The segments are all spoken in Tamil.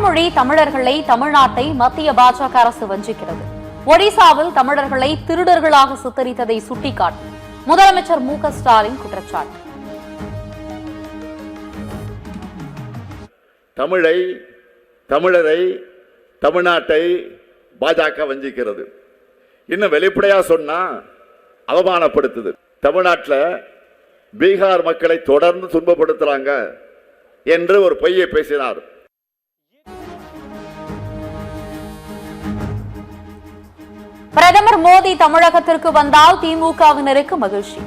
கனிமொழி தமிழர்களை, தமிழ்நாட்டை மத்திய பாஜக அரசு வஞ்சிக்கிறது. ஒடிசாவில் தமிழர்களை திருடர்களாக சித்தரித்ததை சுட்டிக்காட்டி முதலமைச்சர் மு.க. ஸ்டாலின் குற்றச்சாட்டு. தமிழரை, தமிழ்நாட்டை பாஜக வஞ்சிக்கிறது. இன்னும் வெளிப்படையா சொன்னா அவமானப்படுத்துது. தமிழ்நாட்டில் பீகார் மக்களை தொடர்ந்து துன்பப்படுத்துறாங்க என்று ஒரு பொய்யை பேசினார். பிரதமர் மோடி தமிழகத்திற்கு வந்தால் திமுகவினருக்கு மகிழ்ச்சி.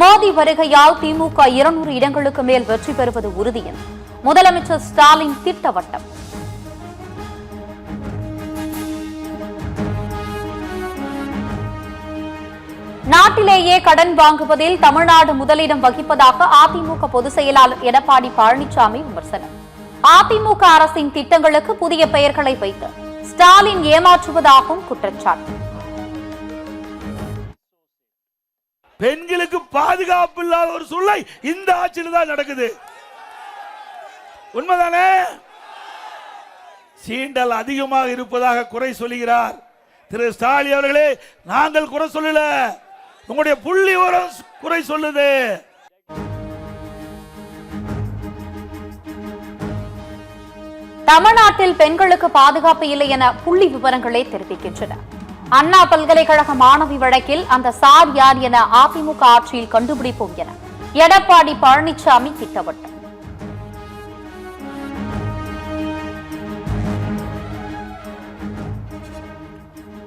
மோடி வருகையால் திமுக 200 இடங்களுக்கு மேல் வெற்றி பெறுவது உறுதி என முதலமைச்சர் ஸ்டாலின் திட்டவட்டம். நாட்டிலேயே கடன் வாங்குவதில் தமிழ்நாடு முதலிடம் வகிப்பதாக அதிமுக பொதுச் செயலாளர் எடப்பாடி பழனிசாமி விமர்சனம். அதிமுக அரசின் திட்டங்களுக்கு புதிய பெயர்களை வைத்து ஸ்டாலின் ஏமாற்றுவதாகவும் குற்றச்சாட்டு. பெண்களுக்கு பாதுகாப்பு இல்லாத ஒரு சூழ்நிலை இந்த ஆட்சியில் தான் நடக்குது. உண்மைதானே? சீண்டல் அதிகமாக இருப்பதாக குறை சொல்லுகிறார் திரு ஸ்டாலின் அவர்களே. நாங்கள் குறை சொல்லல, உங்களுடைய புள்ளி விவரம் குறை சொல்லுது. தமிழ்நாட்டில் பெண்களுக்கு பாதுகாப்பு இல்லை என புள்ளி விவரங்களே தெரிவிக்கின்றன. அண்ணா பல்கலைக்கழக மாணவி வழக்கில் அந்த சார் யார் என அதிமுக ஆட்சியில் கண்டுபிடிப்போம் என எடப்பாடி பழனிசாமி திட்டவட்டம்.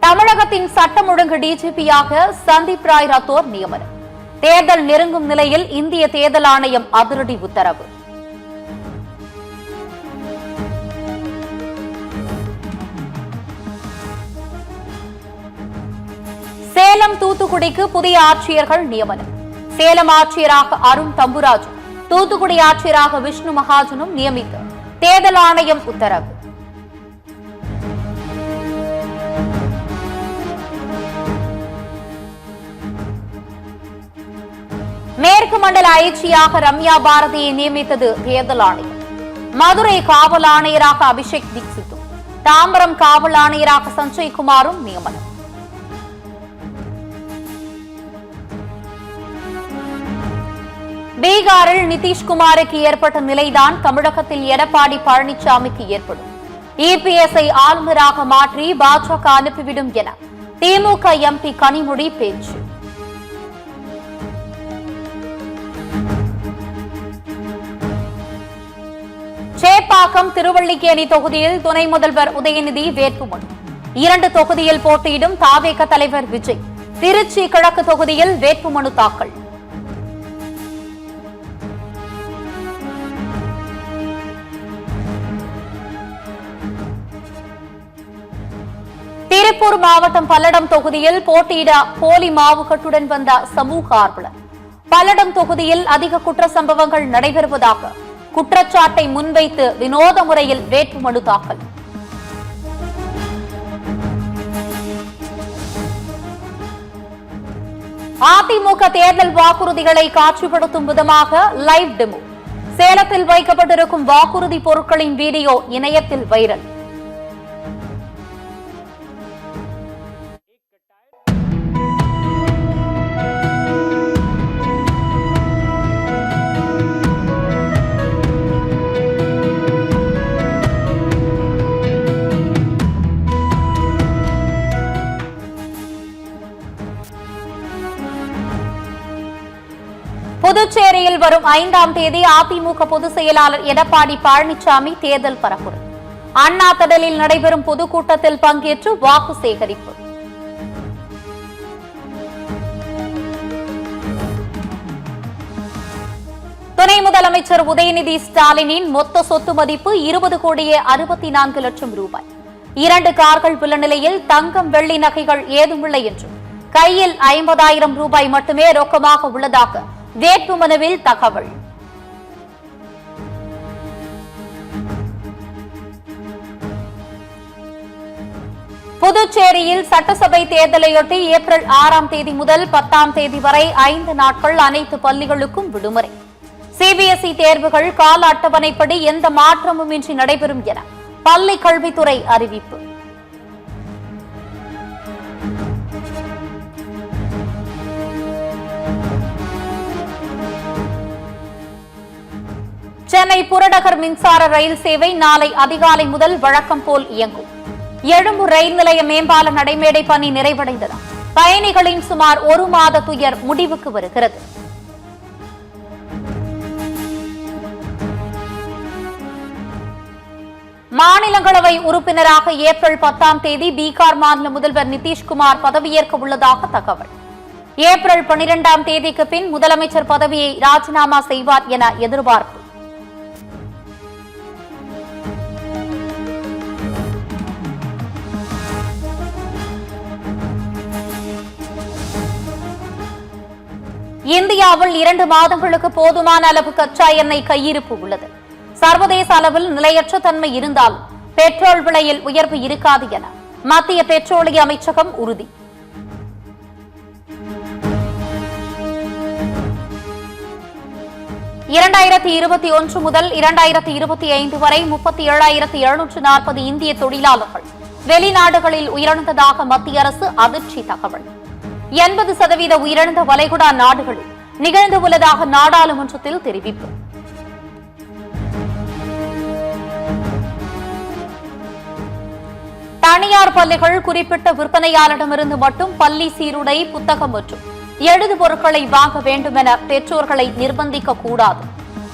தமிழகத்தின் சட்டம் ஒழுங்கு டிஜிபியாக சந்தீப் ராய் ரத்தோர் நியமனம். தேர்தல் நெருங்கும் நிலையில் இந்திய தேர்தல் ஆணையம் அதிரடி உத்தரவு. சேலம், தூத்துக்குடிக்கு புதிய ஆட்சியர்கள் நியமனம். சேலம் ஆட்சியராக அருண் தம்புராஜ், தூத்துக்குடி ஆட்சியராக விஷ்ணு மகாஜனும் நியமித்து தேர்தல் ஆணையம் உத்தரவு. மேற்கு மண்டல ஐஜியாக ரம்யா பாரதியை நியமித்தது தேர்தல் ஆணையம். மதுரை காவல் ஆணையராக அபிஷேக் தீக்ஷித்தும், தாம்பரம் காவல் ஆணையராக சஞ்சய் குமாரும் நியமனம். பீகாரில் நிதிஷ்குமாருக்கு ஏற்பட்ட நிலைதான் தமிழகத்தில் எடப்பாடி பழனிசாமிக்கு ஏற்படும். இபிஎஸ்ஐ ஆளுநராக மாற்றி பாஜக அனுப்பிவிடும் என திமுக எம்பி கனிமொழி பேச்சு. சேப்பாக்கம், திருவல்லிக்கேணி தொகுதியில் துணை முதல்வர் உதயநிதி வேட்புமனு. 2 தொகுதியில் போட்டியிடும் தாவேக தலைவர் விஜய். திருச்சி கிழக்கு தொகுதியில் வேட்புமனு தாக்கல். திருப்பூர் மாவட்டம் பல்லடம் தொகுதியில் போட்டியிட போலி மாவுக்கட்டுடன் வந்த சமூக ஆர்வலர். பல்லடம் தொகுதியில் அதிக குற்ற சம்பவங்கள் நடைபெறுவதாக குற்றச்சாட்டை முன்வைத்து வினோத முறையில் வேட்புமனு தாக்கல். அதிமுக தேர்தல் வாக்குறுதிகளை காட்சிப்படுத்தும் விதமாக லைவ் டெமோ. சேலத்தில் வைக்கப்பட்டிருக்கும் வாக்குறுதி பொருட்களின் வீடியோ இணையத்தில் வைரல். புதுச்சேரியில் வரும் 5ஆம் தேதி அதிமுக பொதுச் செயலாளர் எடப்பாடி பழனிசாமி தேர்தல் பரப்புரை. அண்ணா திடலில் நடைபெறும் பொதுக்கூட்டத்தில் பங்கேற்று வாக்கு சேகரிப்பு. துணை முதலமைச்சர் உதயநிதி ஸ்டாலினின் மொத்த சொத்து மதிப்பு 20,64 லட்சம் ரூபாய். 2 கார்கள் உள்ள நிலையில் தங்கம், வெள்ளி நகைகள் ஏதுமில்லை என்றும் கையில் 50,000 ரூபாய் மட்டுமே ரொக்கமாக உள்ளதாக வேட்புமனுவில் தகவல். புதுச்சேரியில் சட்டசபை தேர்தலையொட்டி ஏப்ரல் 6ஆம் தேதி முதல் 10ஆம் தேதி வரை 5 நாட்கள் அனைத்து பள்ளிகளுக்கும் விடுமுறை. சிபிஎஸ்இ தேர்வுகள் கால அட்டவணைப்படி எந்த மாற்றமுமின்றி நடைபெறும் என பள்ளி கல்வித்துறை அறிவிப்பு. சென்னை புறநகர் மின்சார ரயில் சேவை நாளை அதிகாலை முதல் வழக்கம் போல் இயங்கும். எழும்பூர் ரயில் நிலைய மேம்பால நடைமேடை பணி நிறைவடைந்தது. பயணிகளின் சுமார் 1 மாத துயர் முடிவுக்கு வருகிறது. மாநிலங்களவை உறுப்பினராக ஏப்ரல் 10ஆம் தேதி பீகார் மாநில முதல்வர் நிதிஷ்குமார் பதவியேற்க உள்ளதாக தகவல். ஏப்ரல் 12ஆம் தேதிக்கு பின் முதலமைச்சர் பதவியை ராஜினாமா செய்வார் என எதிர்பார்ப்பு. இந்தியாவில் 2 மாதங்களுக்கு போதுமான அளவு கச்சா எண்ணெய் கையிருப்பு உள்ளது. சர்வதேச அளவில் நிலையற்ற தன்மை இருந்தாலும் பெட்ரோல் விலையில் உயர்வு இருக்காது என மத்திய பெட்ரோலிய அமைச்சகம் உறுதி. (2021) முதல் 2025 வரை 37,740 இந்திய தொழிலாளர்கள் வெளிநாடுகளில் உயிரிழந்ததாக மத்திய அரசு அதிர்ச்சி தகவல். 80% உயிரிழந்த வளைகுடா நாடுகளில் நிகழ்ந்துள்ளதாக நாடாளுமன்றத்தில் தெரிவிப்பு. தனியார் பள்ளிகள் குறிப்பிட்ட விற்பனையாளரிடமிருந்து மட்டும் பள்ளி சீருடை, புத்தகம் மற்றும் எழுது பொருட்களை வாங்க வேண்டும் என பெற்றோர்களை நிர்பந்திக்க கூடாது.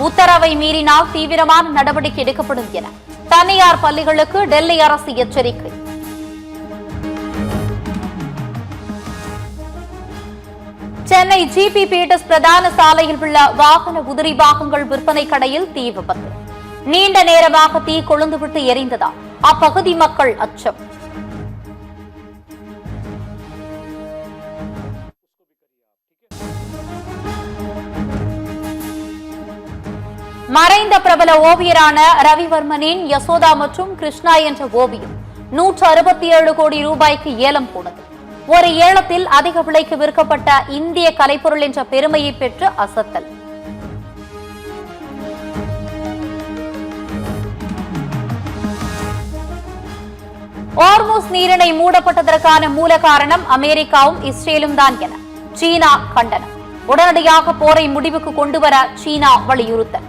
உத்தரவை மீறினால் தீவிரமான நடவடிக்கை எடுக்கப்படும் என தனியார் பள்ளிகளுக்கு டெல்லி அரசு எச்சரிக்கை. சென்னை ஜிபி பீட்டர்ஸ் பிரதான சாலையில் உள்ள வாகன உதிரி பாகங்கள் விற்பனை கடையில் தீ விபத்து. நீண்ட நேரமாக தீ கொழுந்துவிட்டு எரிந்ததால் அப்பகுதி மக்கள் அச்சம். மறைந்த பிரபல ஓவியரான ரவிவர்மனின் யசோதா மற்றும் கிருஷ்ணா என்ற ஓவியம் 167 கோடி ரூபாய்க்கு ஏலம் போனது. ஒரு ஏலத்தில் அதிக விலைக்கு விற்கப்பட்ட இந்திய கலைப்பொருள் என்ற பெருமையை பெற்று அசத்தல். ஹார்முஸ் நீரிணை மூடப்பட்டதற்கான மூல காரணம் அமெரிக்காவும் இஸ்ரேலும் தான் என சீனா கண்டனம். உடனடியாக போரை முடிவுக்கு கொண்டுவர சீனா வலியுறுத்தல்.